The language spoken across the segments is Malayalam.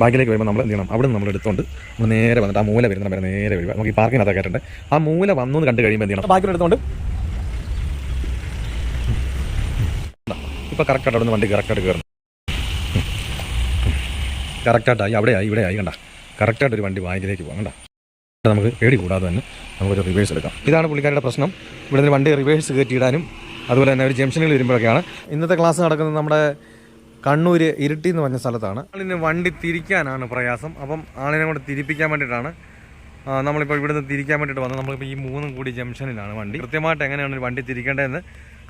ബാക്കിലേക്ക് വരുമ്പോൾ നമ്മൾ എന്ത് ചെയ്യണം? അവിടെ നിന്ന് നമ്മൾ എടുത്തുകൊണ്ട് നമ്മൾ നേരെ വന്നിട്ട് ആ മൂല വരുന്ന വരെ നേരെ വരിക. നമുക്ക് ഈ പാർക്കിനകത്തൊക്കെ ആയിട്ടുണ്ട്. ആ മൂല വന്നു എന്ന് കണ്ടു കഴിയുമ്പോൾ എന്ത് ചെയ്യണം? ബാക്കിൽ എടുത്തുകൊണ്ട് ഇപ്പോൾ കറക്റ്റായിട്ട് അവിടെ നിന്ന് വണ്ടി കറക്റ്റായിട്ട് കയറുന്നു. കറക്റ്റായിട്ടായി അവിടെയായി ഇവിടെയായി കണ്ട കറക്റ്റായിട്ട് ഒരു വണ്ടി ബാങ്കിലേക്ക് പോകാം. കണ്ട നമുക്ക് പേടി കൂടാതെ തന്നെ നമുക്കൊരു റിവേഴ്സ് എടുക്കാം. ഇതാണ് പുള്ളിക്കാരുടെ പ്രശ്നം. ഇവിടെ നിന്ന് വണ്ടി റിവേഴ്സ് കയറ്റിയിടാനും അതുപോലെ തന്നെ ഒരു ജംഗ്ഷനിൽ വരുമ്പോഴൊക്കെയാണ്. ഇന്നത്തെ ക്ലാസ് നടക്കുന്നത് നമ്മുടെ കണ്ണൂർ ഇരിട്ടി എന്ന് പറഞ്ഞ സ്ഥലത്താണ്. ആളിന് വണ്ടി തിരിക്കാനാണ് പ്രയാസം. അപ്പം ആളിനെ കൊണ്ട് തിരിപ്പിക്കാൻ വേണ്ടിയിട്ടാണ് നമ്മളിപ്പോൾ ഇവിടുന്ന് തിരിക്കാൻ വേണ്ടിയിട്ട് വന്നത്. നമ്മളിപ്പോൾ ഈ 3 കൂടി ജംഗ്ഷനിലാണ് വണ്ടി. കൃത്യമായിട്ട് എങ്ങനെയാണ് ഒരു വണ്ടി തിരിക്കേണ്ടതെന്ന്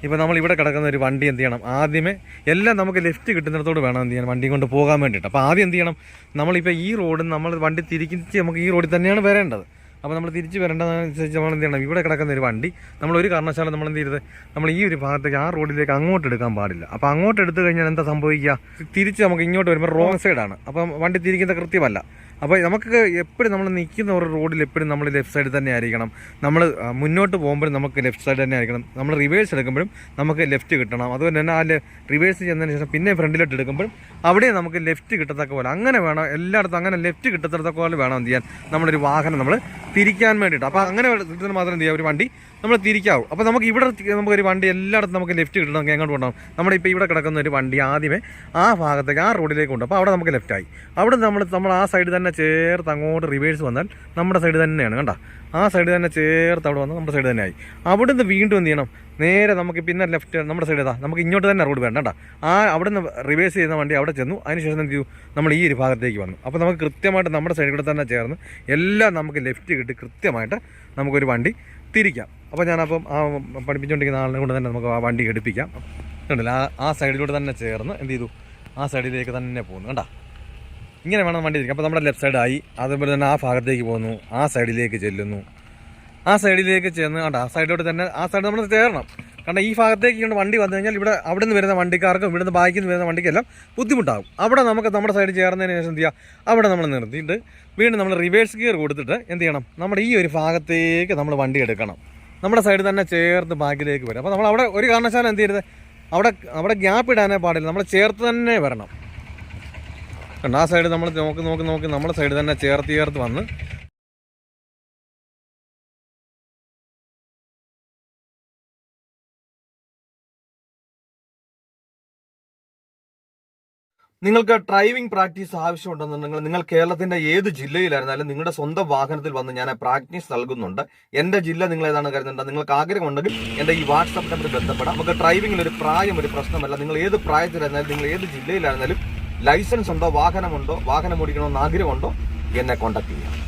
ഇപ്പോൾ നമ്മൾ ഇവിടെ കിടക്കുന്ന ഒരു വണ്ടി എന്ത് ചെയ്യണം? ആദ്യമേ എല്ലാം നമുക്ക് ലെഫ്റ്റ് കിട്ടുന്നിടത്തോട് വേണം എന്ത് ചെയ്യണം? വണ്ടി കൊണ്ട് പോകാൻ വേണ്ടിയിട്ട്. അപ്പോൾ ആദ്യം എന്ത് ചെയ്യണം? നമ്മളിപ്പോൾ ഈ റോഡിൽ നമ്മൾ വണ്ടി തിരിച്ച് നമുക്ക് ഈ റോഡിൽ തന്നെയാണ് വരേണ്ടത്. അപ്പോൾ നമ്മൾ തിരിച്ച് വരേണ്ടതനുസരിച്ച് നമ്മൾ എന്ത് ചെയ്യണം? ഇവിടെ കിടക്കുന്ന ഒരു വണ്ടി നമ്മൾ ഒരു കാരണവശാലും നമ്മൾ എന്ത് ചെയ്തത്? നമ്മൾ ഈ ഒരു ഭാഗത്തേക്ക് ആ റോഡിലേക്ക് അങ്ങോട്ട് എടുക്കാൻ പാടില്ല. അപ്പോൾ അങ്ങോട്ട് എടുത്തു കഴിഞ്ഞാൽ എന്താ സംഭവിക്കുക? തിരിച്ച് നമുക്ക് ഇങ്ങോട്ട് വരുമ്പോൾ റോങ് സൈഡാണ്. അപ്പം വണ്ടി തിരിക്കുന്നത് കൃത്യമല്ല. അപ്പോൾ നമുക്ക് എപ്പോഴും നമ്മൾ നിൽക്കുന്ന ഒരു റോഡിൽ എപ്പോഴും നമ്മൾ ലെഫ്റ്റ് സൈഡിൽ തന്നെ ആയിരിക്കണം. നമ്മൾ മുന്നോട്ട് പോകുമ്പോഴും നമുക്ക് ലെഫ്റ്റ് സൈഡ് തന്നെ ആയിരിക്കണം. നമ്മൾ റിവേഴ്സ് എടുക്കുമ്പോഴും നമുക്ക് ലെഫ്റ്റ് കിട്ടണം. അതുപോലെ തന്നെ ആ റിവേഴ്സ് ചെയ്യുന്നതിന് ശേഷം പിന്നെ ഫ്രണ്ടിലോട്ട് എടുക്കുമ്പോഴും അവിടെ നമുക്ക് ലെഫ്റ്റ് കിട്ടത്തക്ക പോലെ അങ്ങനെ വേണം. എല്ലായിടത്തും അങ്ങനെ ലെഫ്റ്റ് കിട്ടത്തക്ക പോലെ വേണം എന്ത് ചെയ്യാൻ? നമ്മളൊരു വാഹനം നമ്മൾ തിരിക്കാൻ വേണ്ടിയിട്ട്. അപ്പോൾ അങ്ങനെ കിട്ടുന്നത് മാത്രം എന്ത് ചെയ്യുക? ഒരു വണ്ടി നമ്മൾ തിരിക്കാവും. അപ്പോൾ നമുക്ക് ഇവിടെ നമുക്കൊരു വണ്ടി എല്ലായിടത്തും നമുക്ക് ലെഫ്റ്റ് കിട്ടണം. എങ്ങോട്ട് കൊണ്ടുപോകണം? നമ്മുടെ ഇപ്പോൾ ഇവിടെ കിടക്കുന്ന ഒരു വണ്ടി ആദ്യമേ ആ ഭാഗത്തേക്ക് ആ റോഡിലേക്ക് കൊണ്ടുപോകും. അപ്പോൾ അവിടെ നമുക്ക് ലെഫ്റ്റായി. അവിടെ നമ്മൾ ആ സൈഡ് തന്നെ ചേർത്ത് അങ്ങോട്ട് റിവേഴ്സ് വന്നാൽ നമ്മുടെ സൈഡ് തന്നെയാണ്. കണ്ട ആ സൈഡ് തന്നെ ചേർത്ത് അവിടെ വന്നാൽ നമ്മുടെ സൈഡ് തന്നെ ആയി. അവിടുന്ന് വീണ്ടും എന്ത് ചെയ്യണം? നേരെ നമുക്ക് പിന്നെ ലെഫ്റ്റ് നമ്മുടെ സൈഡ് ഏതാ? നമുക്ക് ഇങ്ങോട്ട് തന്നെ റോഡ് വേണ്ട. അവിടുന്ന് റിവേഴ്സ് ചെയ്യുന്ന വണ്ടി അവിടെ ചെന്നു. അതിനുശേഷം എന്ത് ചെയ്തു? നമ്മൾ ഈ ഒരു ഭാഗത്തേക്ക് വന്നു. അപ്പോൾ നമുക്ക് കൃത്യമായിട്ട് നമ്മുടെ സൈഡിൽ കൂടെ തന്നെ ചേർന്ന് എല്ലാം നമുക്ക് ലെഫ്റ്റ് കിട്ടി കൃത്യമായിട്ട് നമുക്കൊരു വണ്ടി തിരിക്കാം. അപ്പോൾ ഞാനപ്പം ആ പഠിപ്പിച്ചുകൊണ്ടിരിക്കുന്ന ആളിനെ കൊണ്ട് തന്നെ നമുക്ക് ആ വണ്ടി എടുപ്പിക്കാം. കണ്ടില്ല ആ സൈഡിലൂടെ തന്നെ ചേർന്ന് എന്ത് ചെയ്തു? ആ സൈഡിലേക്ക് തന്നെ പോകുന്നു. കണ്ട ഇങ്ങനെ വേണം വണ്ടി തിരിക്കാം. അപ്പോൾ നമ്മുടെ ലെഫ്റ്റ് സൈഡായി. അതുപോലെ തന്നെ ആ ഭാഗത്തേക്ക് പോകുന്നു. ആ സൈഡിലേക്ക് ചെല്ലുന്നു. ആ സൈഡിലേക്ക് ചെന്ന് കണ്ട ആ സൈഡിലോട്ട് തന്നെ ആ സൈഡ് നമ്മൾ ചേരണം. കാരണം ഈ ഭാഗത്തേക്ക് കൊണ്ട് വണ്ടി വന്നു കഴിഞ്ഞാൽ ഇവിടെ അവിടെ നിന്ന് വരുന്ന വണ്ടിക്കാർക്കും ഇവിടുന്ന് ബാക്കിൽ നിന്ന് വരുന്ന വണ്ടിക്കെല്ലാം ബുദ്ധിമുട്ടാകും. അവിടെ നമുക്ക് നമ്മുടെ സൈഡ് ചേർന്നതിന് ശേഷം എന്ത് ചെയ്യുക? അവിടെ നമ്മൾ നിർത്തിയിട്ട് വീണ്ടും നമ്മൾ റിവേഴ്സ് ഗിയർ കൊടുത്തിട്ട് എന്ത് ചെയ്യണം? നമ്മുടെ ഈ ഒരു ഭാഗത്തേക്ക് നമ്മൾ വണ്ടി എടുക്കണം. നമ്മുടെ സൈഡ് തന്നെ ചേർത്ത് ബാക്കിലേക്ക് വരും. അപ്പോൾ നമ്മൾ അവിടെ ഒരു കാരണവശാലും എന്ത് ചെയ്യരുത്? അവിടെ ഗ്യാപ്പ് ഇടാനേ പാടില്ല. നമ്മൾ ചേർത്ത് തന്നെ വരണം. ആ സൈഡ് നമ്മൾ നോക്കി നമ്മുടെ സൈഡ് തന്നെ ചേർത്ത് വന്ന് നിങ്ങൾക്ക് ഡ്രൈവിംഗ് പ്രാക്ടീസ് ആവശ്യമുണ്ടെന്നുണ്ടെങ്കിൽ നിങ്ങൾ കേരളത്തിന്റെ ഏത് ജില്ലയിലായിരുന്നാലും നിങ്ങളുടെ സ്വന്തം വാഹനത്തിൽ വന്ന് ഞാൻ പ്രാക്ടീസ് നൽകുന്നുണ്ട്. എന്റെ ജില്ല നിങ്ങൾ ഏതാണ് കരുതുന്നുണ്ട്? നിങ്ങൾക്ക് ആഗ്രഹമുണ്ടെങ്കിൽ എന്റെ ഈ വാട്സാപ്പ് നമ്പറിൽ ബന്ധപ്പെടാം. നമുക്ക് ഡ്രൈവിംഗിൽ ഒരു പ്രായം ഒരു പ്രശ്നമല്ല. നിങ്ങൾ ഏത് പ്രായത്തിലായിരുന്നാലും നിങ്ങൾ ഏത് ജില്ലയിലായിരുന്നാലും ലൈസൻസ് ഉണ്ടോ, വാഹനമുണ്ടോ, വാഹനം ഓടിക്കണമെന്ന് ആഗ്രഹമുണ്ടോ, എന്നെ കോൺടാക്ട് ചെയ്യാം.